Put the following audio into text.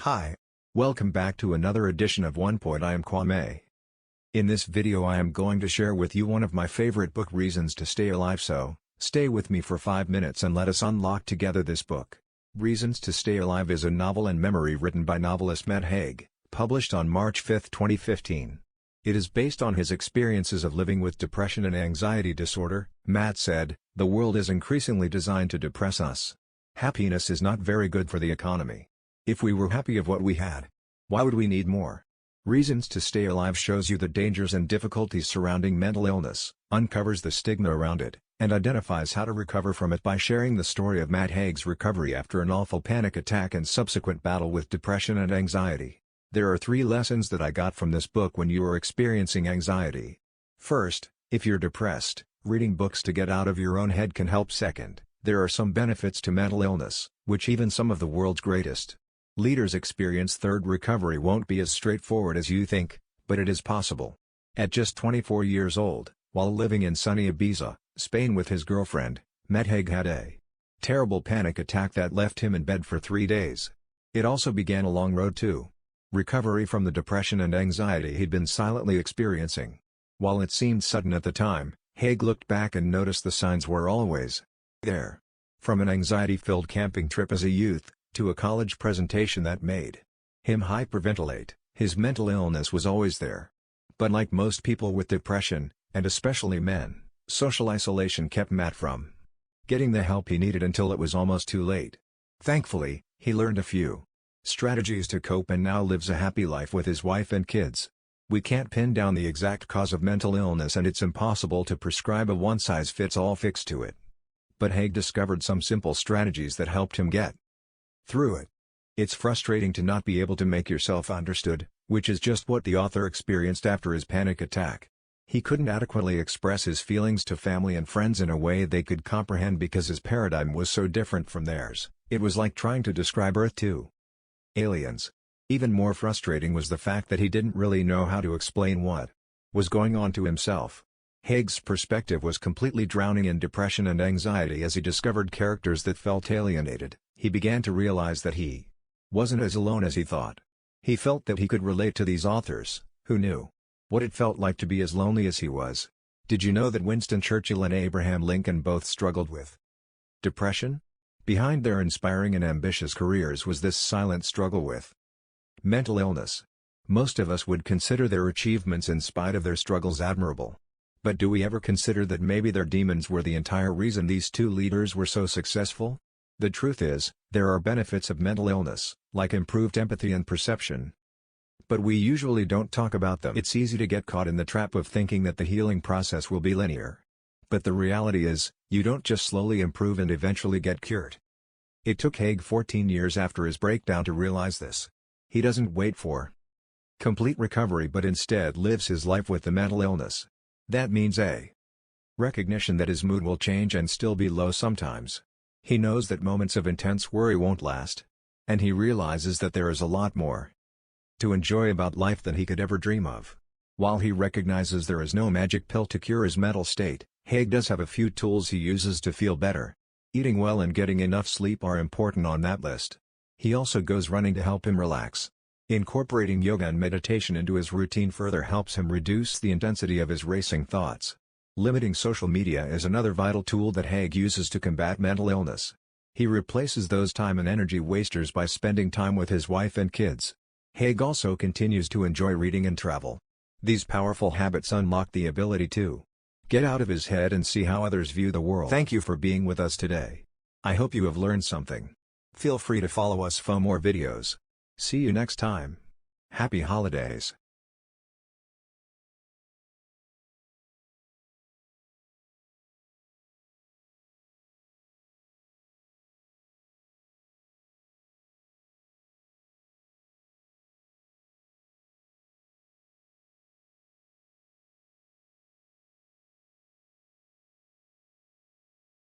Hi. Welcome back to another edition of One Point. I am Kwame. In this video I am going to share with you one of my favorite book Reasons to Stay Alive, so stay with me for 5 minutes and let us unlock together this book. Reasons to Stay Alive is a novel and memory written by novelist Matt Haig, published on March 5, 2015. It is based on his experiences of living with depression and anxiety disorder. Matt said, "The world is increasingly designed to depress us. Happiness is not very good for the economy. If we were happy of what we had, why would we need more?" Reasons to Stay Alive shows you the dangers and difficulties surrounding mental illness, uncovers the stigma around it, and identifies how to recover from it by sharing the story of Matt Haig's recovery after an awful panic attack and subsequent battle with depression and anxiety. There are 3 lessons that I got from this book when you are experiencing anxiety. First, if you're depressed, reading books to get out of your own head can help. Second, there are some benefits to mental illness, which even some of the world's greatest leaders experience. Third, recovery won't be as straightforward as you think, but it is possible. At just 24 years old, while living in sunny Ibiza, Spain with his girlfriend, Matt Haig had a terrible panic attack that left him in bed for 3 days. It also began a long road to recovery from the depression and anxiety he'd been silently experiencing. While it seemed sudden at the time, Haig looked back and noticed the signs were always there. From an anxiety-filled camping trip as a youth, to a college presentation that made him hyperventilate, his mental illness was always there. But like most people with depression, and especially men, social isolation kept Matt from getting the help he needed until it was almost too late. Thankfully, he learned a few strategies to cope and now lives a happy life with his wife and kids. We can't pin down the exact cause of mental illness, and it's impossible to prescribe a one-size-fits-all fix to it. But Haig discovered some simple strategies that helped him get through it. It's frustrating to not be able to make yourself understood, which is just what the author experienced after his panic attack. He couldn't adequately express his feelings to family and friends in a way they could comprehend because his paradigm was so different from theirs. It was like trying to describe Earth to aliens. Even more frustrating was the fact that he didn't really know how to explain what was going on to himself. Haig's perspective was completely drowning in depression and anxiety. As he discovered characters that felt alienated, he began to realize that he wasn't as alone as he thought. He felt that he could relate to these authors, who knew what it felt like to be as lonely as he was. Did you know that Winston Churchill and Abraham Lincoln both struggled with depression? Behind their inspiring and ambitious careers was this silent struggle with mental illness. Most of us would consider their achievements in spite of their struggles admirable. But do we ever consider that maybe their demons were the entire reason these 2 leaders were so successful? The truth is, there are benefits of mental illness, like improved empathy and perception. But we usually don't talk about them. It's easy to get caught in the trap of thinking that the healing process will be linear. But the reality is, you don't just slowly improve and eventually get cured. It took Haig 14 years after his breakdown to realize this. He doesn't wait for complete recovery but instead lives his life with the mental illness. That means a recognition that his mood will change and still be low sometimes. He knows that moments of intense worry won't last. And he realizes that there is a lot more to enjoy about life than he could ever dream of. While he recognizes there is no magic pill to cure his mental state, Haig does have a few tools he uses to feel better. Eating well and getting enough sleep are important on that list. He also goes running to help him relax. Incorporating yoga and meditation into his routine further helps him reduce the intensity of his racing thoughts. Limiting social media is another vital tool that Haig uses to combat mental illness. He replaces those time and energy wasters by spending time with his wife and kids. Haig also continues to enjoy reading and travel. These powerful habits unlock the ability to get out of his head and see how others view the world. Thank you for being with us today. I hope you have learned something. Feel free to follow us for more videos. See you next time. Happy holidays.